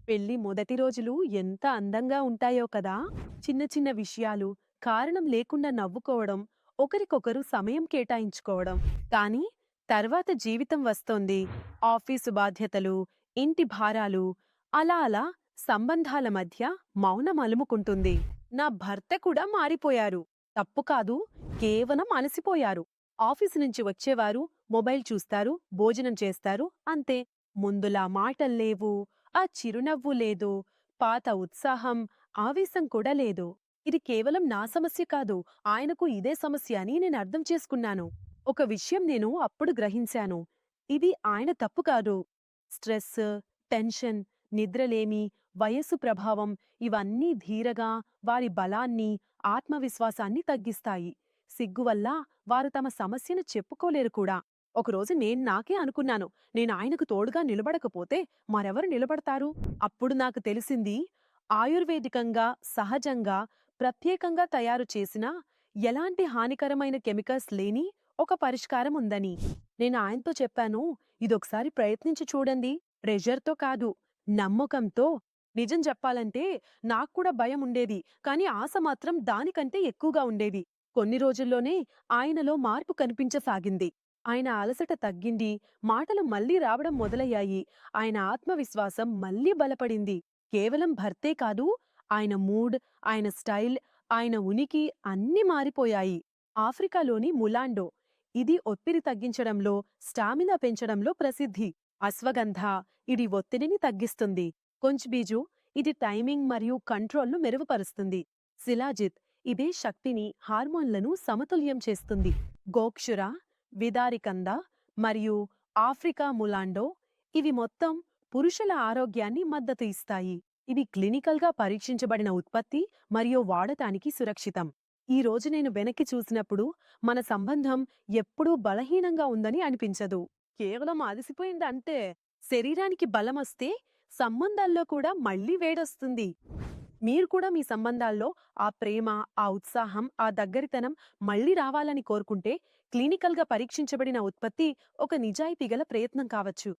పెళ్లి మొదటి రోజులు ఎంత అందంగా ఉంటాయో కదా. చిన్న చిన్న విషయాలు, కారణం లేకుండా నవ్వుకోవడం, ఒకరికొకరు సమయం కేటాయించుకోవడం. కానీ తర్వాత జీవితం వస్తోంది. ఆఫీసు బాధ్యతలు, ఇంటి భారాలు, అలా అలా సంబంధాల మధ్య మౌనం అలుముకుంటుంది. నా భర్త కూడా మారిపోయారు. తప్పు కాదు, కేవలం అలసిపోయారు. ఆఫీసు నుంచి వచ్చేవారు, మొబైల్ చూస్తారు, భోజనం చేస్తారు, అంతే. ముందులా మాటల్లేవు, ఆ చిరునవ్వు లేదు, పాత ఉత్సాహం, ఆవేశం కూడా లేదు. ఇది కేవలం నా సమస్య కాదు, ఆయనకు ఇదే సమస్య అని నేనర్థం చేసుకున్నాను. ఒక విషయం నేను అప్పుడు గ్రహించాను. ఇది ఆయన తప్పు కాదు. స్ట్రెస్, టెన్షన్, నిద్రలేమి, వయస్సు ప్రభావం ఇవన్నీ ధీరగా వారి బలాన్ని, ఆత్మవిశ్వాసాన్ని తగ్గిస్తాయి. సిగ్గువల్ల వారు తమ సమస్యను చెప్పుకోలేరు కూడా. ఒకరోజు నేను నాకే అనుకున్నాను, నేనాయనకు తోడుగా నిలబడకపోతే మరెవరు నిలబడతారు? అప్పుడు నాకు తెలిసింది, ఆయుర్వేదికంగా, సహజంగా, ప్రత్యేకంగా తయారు చేసిన, ఎలాంటి హానికరమైన కెమికల్స్ లేని ఒక పరిష్కారం ఉందని. నేను ఆయనతో చెప్పాను, ఇదొకసారి ప్రయత్నించి చూడండి. ప్రెషర్తో కాదు, నమ్మకంతో. నిజం చెప్పాలంటే నాక్కూడా భయం ఉండేది, కానీ ఆశ మాత్రం దానికంటే ఎక్కువగా ఉండేది. కొన్ని రోజుల్లోనే ఆయనలో మార్పు కనిపించసాగింది. ఆయన అలసట తగ్గింది, మాటలు మళ్ళీ రావడం మొదలయ్యాయి, ఆయన ఆత్మవిశ్వాసం మళ్ళీ బలపడింది. కేవలం భర్తే కాదు, ఆయన మూడ్, ఆయన స్టైల్, ఆయన ఉనికి అన్నీ మారిపోయాయి. ఆఫ్రికాలోని ములాండో, ఇది ఒత్తిడి తగ్గించడంలో, స్టామినా పెంచడంలో ప్రసిద్ధి. అశ్వగంధ, ఇది ఒత్తిడిని తగ్గిస్తుంది. కొంచ్బీజు, ఇది టైమింగ్ మరియు కంట్రోల్ను మెరుగుపరుస్తుంది. శిలాజిత్, ఇదే శక్తిని, హార్మోన్లను సమతుల్యం చేస్తుంది. గోక్షుర, విదారికంద మరియు ఆఫ్రికా ములాండో, ఇవి మొత్తం పురుషుల ఆరోగ్యాన్ని మద్దతు ఇస్తాయి. ఇవి క్లినికల్గా పరీక్షించబడిన ఉత్పత్తి మరియు వాడటానికి సురక్షితం. ఈ రోజు నేను వెనక్కి చూసినప్పుడు మన సంబంధం ఎప్పుడూ బలహీనంగా ఉందని అనిపించదు. కేవలం అలసిపోయిందంటే. శరీరానికి బలమొస్తే సంబంధాల్లో కూడా మళ్ళీ వేడొస్తుంది. మీరు కూడా మీ సంబంధాల్లో ఆ ప్రేమ, ఆ ఉత్సాహం, ఆ దగ్గరితనం మళ్ళీ రావాలని కోరుకుంటే క్లినికల్గా పరీక్షించబడిన ఉత్పత్తి ఒక నిజాయితీ గల ప్రయత్నం కావచ్చు.